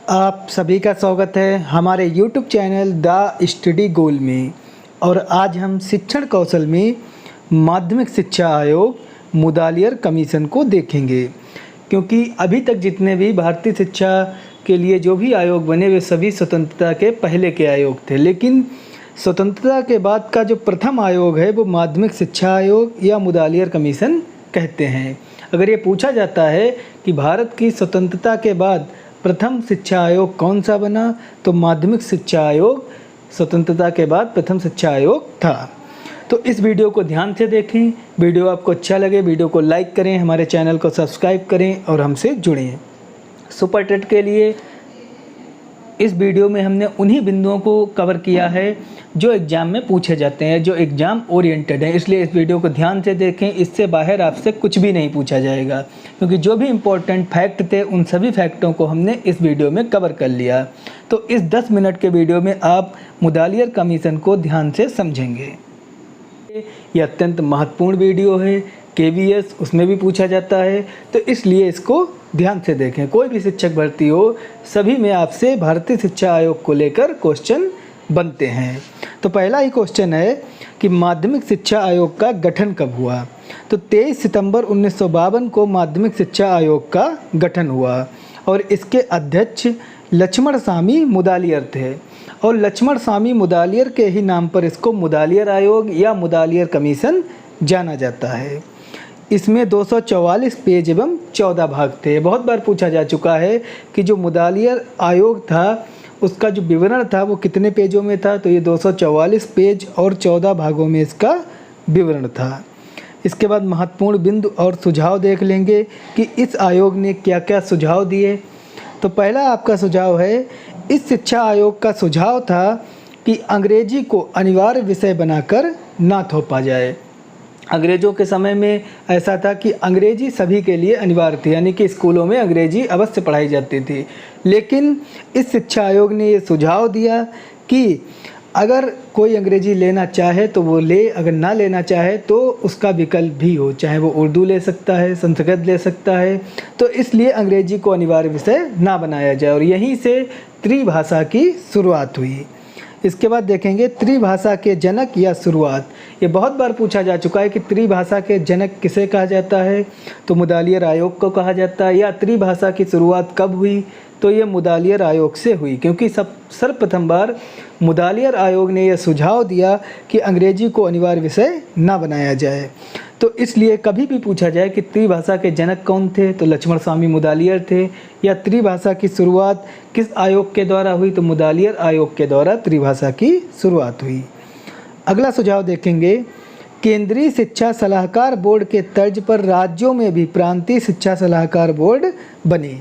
आप सभी का स्वागत है हमारे YouTube चैनल द स्टडी गोल में। और आज हम शिक्षण कौशल में माध्यमिक शिक्षा आयोग मुदालियर कमीशन को देखेंगे, क्योंकि अभी तक जितने भी भारतीय शिक्षा के लिए जो भी आयोग बने वे सभी स्वतंत्रता के पहले के आयोग थे, लेकिन स्वतंत्रता के बाद का जो प्रथम आयोग है वो माध्यमिक शिक्षा आयोग या मुदालियर कमीशन कहते हैं। अगर ये पूछा जाता है कि भारत की स्वतंत्रता के बाद प्रथम शिक्षा आयोग कौन सा बना, तो माध्यमिक शिक्षा आयोग स्वतंत्रता के बाद प्रथम शिक्षा आयोग था। तो इस वीडियो को ध्यान से देखें। वीडियो आपको अच्छा लगे वीडियो को लाइक करें, हमारे चैनल को सब्सक्राइब करें और हमसे जुड़ें। सुपर टेट के लिए इस वीडियो में हमने उन्हीं बिंदुओं को कवर किया है जो एग्ज़ाम में पूछे जाते हैं, जो एग्ज़ाम ओरिएंटेड है, इसलिए इस वीडियो को ध्यान से देखें। इससे बाहर आपसे कुछ भी नहीं पूछा जाएगा, क्योंकि जो भी इम्पोर्टेंट फैक्ट थे उन सभी फैक्टों को हमने इस वीडियो में कवर कर लिया। तो इस 10 मिनट के वीडियो में आप मुदालियर कमीशन को ध्यान से समझेंगे। ये अत्यंत महत्वपूर्ण वीडियो है, KVS उसमें भी पूछा जाता है, तो इसलिए इसको ध्यान से देखें। कोई भी शिक्षक भर्ती हो, सभी में आपसे भारतीय शिक्षा आयोग को लेकर क्वेश्चन बनते हैं। तो पहला ही क्वेश्चन है कि माध्यमिक शिक्षा आयोग का गठन कब हुआ। तो 23 सितंबर 1952 को माध्यमिक शिक्षा आयोग का गठन हुआ और इसके अध्यक्ष लक्ष्मण स्वामी मुदालियर थे। और लक्ष्मण स्वामी मुदालियर के ही नाम पर इसको मुदालियर आयोग या मुदालियर कमीशन जाना जाता है। इसमें 244 पेज एवं 14 भाग थे। बहुत बार पूछा जा चुका है कि जो मुदालियर आयोग था उसका जो विवरण था वो कितने पेजों में था, तो ये 244 पेज और 14 भागों में इसका विवरण था। इसके बाद महत्वपूर्ण बिंदु और सुझाव देख लेंगे कि इस आयोग ने क्या क्या सुझाव दिए। तो पहला आपका सुझाव है, इस शिक्षा आयोग का सुझाव था कि अंग्रेजी को अनिवार्य विषय बनाकर ना थोपा जाए। अंग्रेज़ों के समय में ऐसा था कि अंग्रेजी सभी के लिए अनिवार्य थी, यानी कि स्कूलों में अंग्रेजी अवश्य पढ़ाई जाती थी। लेकिन इस शिक्षा आयोग ने ये सुझाव दिया कि अगर कोई अंग्रेजी लेना चाहे तो वो ले, अगर ना लेना चाहे तो उसका विकल्प भी हो, चाहे वो उर्दू ले सकता है, संस्कृत ले सकता है। तो इसलिए अंग्रेजी को अनिवार्य विषय ना बनाया जाए और यहीं से त्रिभाषा की शुरुआत हुई। इसके बाद देखेंगे त्रिभाषा के जनक या शुरुआत। ये बहुत बार पूछा जा चुका है कि त्रिभाषा के जनक किसे कहा जाता है, तो मुदालियर आयोग को कहा जाता है। या त्रिभाषा की शुरुआत कब हुई, तो ये मुदालियर आयोग से हुई, क्योंकि सर्वप्रथम बार मुदालियर आयोग ने यह सुझाव दिया कि अंग्रेजी को अनिवार्य विषय ना बनाया जाए। तो इसलिए कभी भी पूछा जाए कि त्रिभाषा के जनक कौन थे, तो लक्ष्मण स्वामी मुदालियर थे। या त्रिभाषा की शुरुआत किस आयोग के द्वारा हुई, तो मुदालियर आयोग के द्वारा त्रिभाषा की शुरुआत हुई। अगला सुझाव देखेंगे, केंद्रीय शिक्षा सलाहकार बोर्ड के तर्ज पर राज्यों में भी प्रांतीय शिक्षा सलाहकार बोर्ड बने।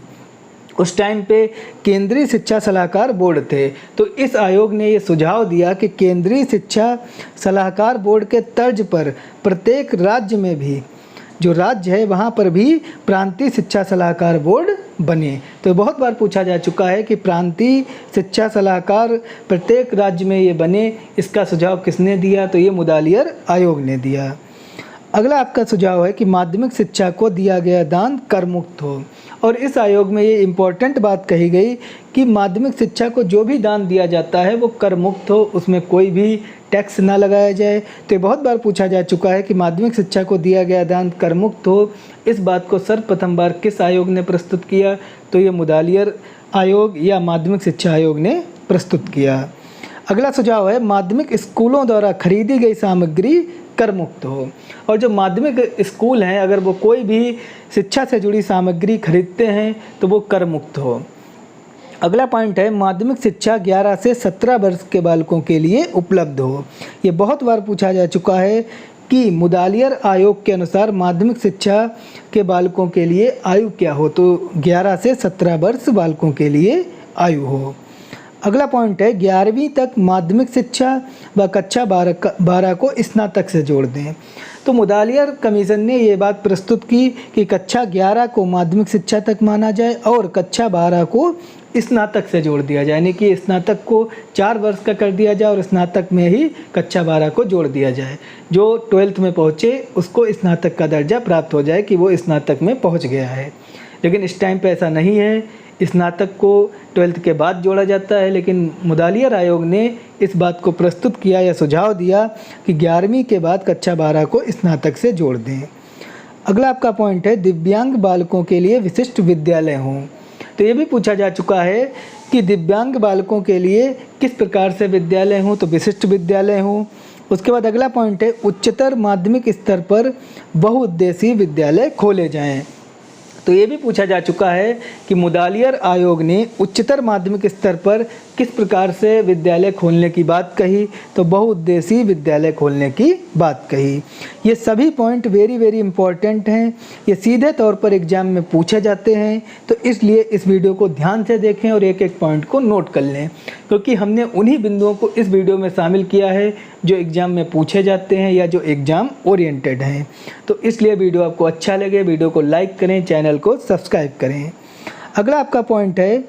उस टाइम पे केंद्रीय शिक्षा सलाहकार बोर्ड थे, तो इस आयोग ने ये सुझाव दिया कि केंद्रीय शिक्षा सलाहकार बोर्ड के तर्ज पर प्रत्येक राज्य में भी, जो राज्य है वहाँ पर भी प्रांतीय शिक्षा सलाहकार बोर्ड बने। तो बहुत बार पूछा जा चुका है कि प्रांतीय शिक्षा सलाहकार प्रत्येक राज्य में ये बने, इसका सुझाव किसने दिया, तो ये मुदालियर आयोग ने दिया। अगला आपका सुझाव है कि माध्यमिक शिक्षा को दिया गया दान कर मुक्त हो। और इस आयोग में ये इम्पोर्टेंट बात कही गई कि माध्यमिक शिक्षा को जो भी दान दिया जाता है वो कर मुक्त हो, उसमें कोई भी टैक्स ना लगाया जाए। तो ये बहुत बार पूछा जा चुका है कि माध्यमिक शिक्षा को दिया गया दान कर मुक्त हो। इस बात को सर्वप्रथम बार किस आयोग ने प्रस्तुत किया, तो ये मुदालियर आयोग या माध्यमिक शिक्षा आयोग ने प्रस्तुत किया। अगला सुझाव है, माध्यमिक स्कूलों द्वारा खरीदी गई सामग्री कर मुक्त हो। और जो माध्यमिक स्कूल हैं अगर वो कोई भी शिक्षा से जुड़ी सामग्री खरीदते हैं तो वो कर मुक्त हो। अगला पॉइंट है, माध्यमिक शिक्षा 11 से 17 वर्ष के बालकों के लिए उपलब्ध हो। ये बहुत बार पूछा जा चुका है कि मुदालियर आयोग के अनुसार माध्यमिक शिक्षा के बालकों के लिए आयु क्या हो, तो 11 से 17 वर्ष बालकों के लिए आयु हो। अगला पॉइंट है, 11वीं तक माध्यमिक शिक्षा व कक्षा 12 को स्नातक से जोड़ दें। तो मुदालियर कमीशन ने ये बात प्रस्तुत की कि कक्षा 11 को माध्यमिक शिक्षा तक माना जाए और कक्षा 12 को स्नातक से जोड़ दिया जाए, यानी कि स्नातक को 4 वर्ष का कर दिया जाए और स्नातक में ही कक्षा 12 को जोड़ दिया जाए। जो 12th में पहुँचे उसको स्नातक का दर्जा प्राप्त हो जाए कि वो स्नातक में पहुँच गया है। लेकिन इस टाइम पे ऐसा नहीं है। स्नातक को 12th के बाद जोड़ा जाता है, लेकिन मुदालियर आयोग ने इस बात को प्रस्तुत किया या सुझाव दिया कि 11वीं के बाद कक्षा 12 को स्नातक से जोड़ दें। अगला आपका पॉइंट है दिव्यांग बालकों के लिए विशिष्ट विद्यालय हों। तो ये भी पूछा जा चुका है कि दिव्यांग बालकों के लिए किस प्रकार से विद्यालय हों, तो विशिष्ट विद्यालय हों। उसके बाद अगला पॉइंट है उच्चतर माध्यमिक स्तर पर बहुउद्देशीय विद्यालय खोले जाएं। तो ये भी पूछा जा चुका है कि मुदालियर आयोग ने उच्चतर माध्यमिक स्तर पर किस प्रकार से विद्यालय खोलने की बात कही, तो बहुउद्देशीय विद्यालय खोलने की बात कही। ये सभी पॉइंट वेरी इंपॉर्टेंट हैं, ये सीधे तौर पर एग्जाम में पूछे जाते हैं, तो इसलिए इस वीडियो को ध्यान से देखें और एक एक पॉइंट को नोट कर लें, क्योंकि हमने उन्हीं बिंदुओं को इस वीडियो में शामिल किया है जो एग्ज़ाम में पूछे जाते हैं या जो एग्ज़ाम ओरिएंटेड हैं। तो इसलिए वीडियो आपको अच्छा लगे, वीडियो को लाइक करें, चैनल को सब्सक्राइब करें। अगला आपका पॉइंट है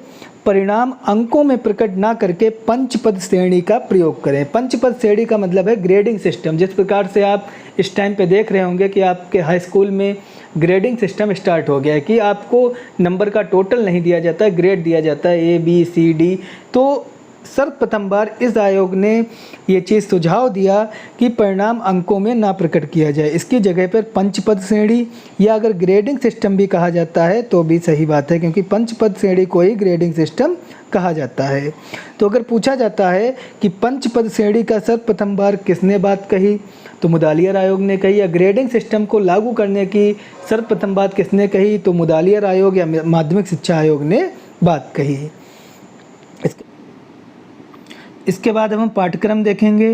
परिणाम अंकों में प्रकट ना करके पंचपद श्रेणी का प्रयोग करें। पंचपद श्रेणी का मतलब है ग्रेडिंग सिस्टम। जिस प्रकार से आप इस टाइम पे देख रहे होंगे कि आपके हाई स्कूल में ग्रेडिंग सिस्टम स्टार्ट हो गया है कि आपको नंबर का टोटल नहीं दिया जाता है, ग्रेड दिया जाता है ABCD। तो सर्वप्रथम बार इस आयोग ने ये चीज़ सुझाव दिया कि परिणाम अंकों में ना प्रकट किया जाए, इसकी जगह पर पंचपद श्रेणी या अगर ग्रेडिंग सिस्टम भी कहा जाता है तो भी सही बात है, क्योंकि पंचपद श्रेणी को ही ग्रेडिंग सिस्टम कहा जाता है। तो अगर पूछा जाता है कि पंचपद श्रेणी का सर्वप्रथम बार किसने बात कही, तो मुदालियर आयोग ने कही। या ग्रेडिंग सिस्टम को लागू करने की सर्वप्रथम बात किसने कही, तो मुदालियर आयोग या माध्यमिक शिक्षा आयोग ने बात कही। इसके बाद हम पाठ्यक्रम देखेंगे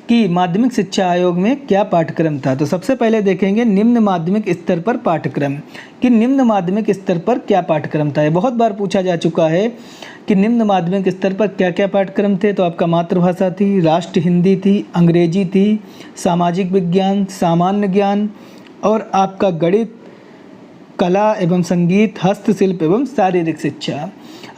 कि माध्यमिक शिक्षा आयोग में क्या पाठ्यक्रम था। तो सबसे पहले देखेंगे निम्न माध्यमिक स्तर पर पाठ्यक्रम कि निम्न माध्यमिक स्तर पर क्या पाठ्यक्रम था। ये बहुत बार पूछा जा चुका है कि निम्न माध्यमिक स्तर पर क्या क्या पाठ्यक्रम थे। तो आपका मातृभाषा थी, राष्ट्र हिंदी थी, अंग्रेजी थी, सामाजिक विज्ञान, सामान्य ज्ञान और आपका गणित, कला एवं संगीत, हस्तशिल्प एवं शारीरिक शिक्षा।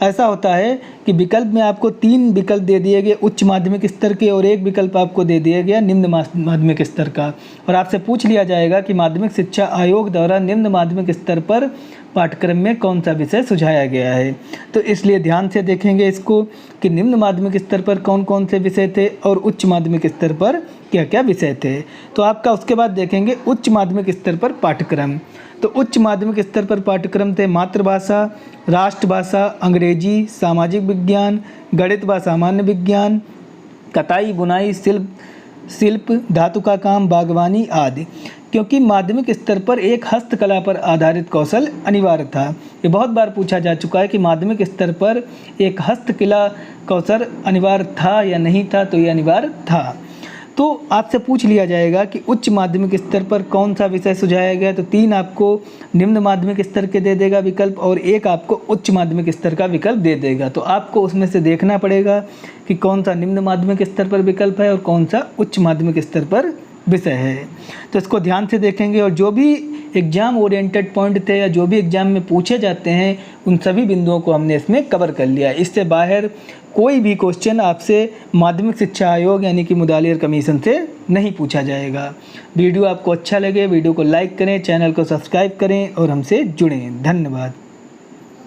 ऐसा होता है कि विकल्प में आपको 3 विकल्प दे दिए गए उच्च माध्यमिक स्तर के और 1 विकल्प आपको दे दिया गया निम्न माध्यमिक स्तर का, और आपसे पूछ लिया जाएगा कि माध्यमिक शिक्षा आयोग द्वारा निम्न माध्यमिक स्तर पर पाठ्यक्रम में कौन सा विषय सुझाया गया है। तो इसलिए ध्यान से देखेंगे इसको कि निम्न माध्यमिक स्तर पर कौन कौन से विषय थे और उच्च माध्यमिक स्तर पर क्या क्या विषय थे। तो आपका उसके बाद देखेंगे उच्च माध्यमिक स्तर पर पाठ्यक्रम। तो उच्च माध्यमिक स्तर पर पाठ्यक्रम थे मातृभाषा, राष्ट्रभाषा, अंग्रेजी, सामाजिक विज्ञान, गणित व सामान्य विज्ञान, कताई बुनाई, शिल्प, धातु का काम, बागवानी आदि। क्योंकि माध्यमिक स्तर पर एक हस्तकला पर आधारित कौशल अनिवार्य था। ये बहुत बार पूछा जा चुका है कि माध्यमिक स्तर पर एक हस्तकला कौशल अनिवार्य था या नहीं था, तो ये अनिवार्य था। तो आपसे पूछ लिया जाएगा कि उच्च माध्यमिक स्तर पर कौन सा विषय सुझाया गया, तो 3 आपको निम्न माध्यमिक स्तर के दे देगा विकल्प और 1 आपको उच्च माध्यमिक स्तर का विकल्प दे देगा। तो आपको उसमें से देखना पड़ेगा कि कौन सा निम्न माध्यमिक स्तर पर विकल्प है और कौन सा उच्च माध्यमिक स्तर पर विषय है। तो इसको ध्यान से देखेंगे और जो भी एग्ज़ाम ओरिएंटेड पॉइंट थे या जो भी एग्ज़ाम में पूछे जाते हैं उन सभी बिंदुओं को हमने इसमें कवर कर लिया। इससे बाहर कोई भी क्वेश्चन आपसे माध्यमिक शिक्षा आयोग यानी कि मुदालियर कमीशन से नहीं पूछा जाएगा। वीडियो आपको अच्छा लगे, वीडियो को लाइक करें, चैनल को सब्सक्राइब करें और हमसे जुड़ें। धन्यवाद।